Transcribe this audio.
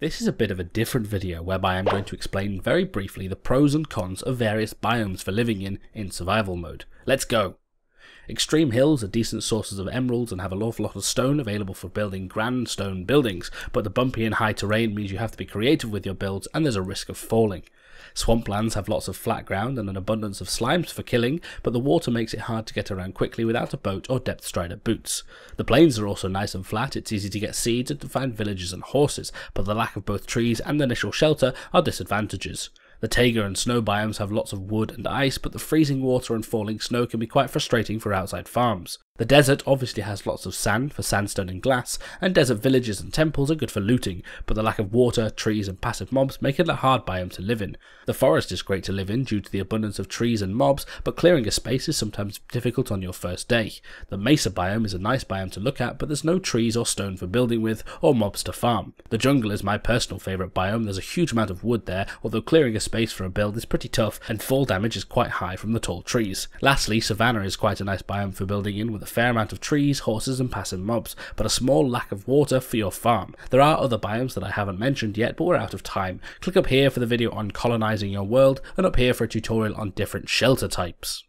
This is a bit of a different video whereby I'm going to explain very briefly the pros and cons of various biomes for living in survival mode. Let's go! Extreme hills are decent sources of emeralds and have an awful lot of stone available for building grand stone buildings, but the bumpy and high terrain means you have to be creative with your builds and there's a risk of falling. Swamplands have lots of flat ground and an abundance of slimes for killing, but the water makes it hard to get around quickly without a boat or depth strider boots. The plains are also nice and flat, it's easy to get seeds and to find villages and horses, but the lack of both trees and initial shelter are disadvantages. The taiga and snow biomes have lots of wood and ice, but the freezing water and falling snow can be quite frustrating for outside farms. The desert obviously has lots of sand for sandstone and glass, and desert villages and temples are good for looting, but the lack of water, trees and passive mobs make it a hard biome to live in. The forest is great to live in due to the abundance of trees and mobs, but clearing a space is sometimes difficult on your first day. The Mesa biome is a nice biome to look at, but there's no trees or stone for building with, or mobs to farm. The jungle is my personal favourite biome, there's a huge amount of wood there, although clearing a space for a build is pretty tough, and fall damage is quite high from the tall trees. Lastly, Savanna is quite a nice biome for building in, with a fair amount of trees, horses and passive mobs, but a small lack of water for your farm. There are other biomes that I haven't mentioned yet, but we're out of time. Click up here for the video on colonising your world, and up here for a tutorial on different shelter types.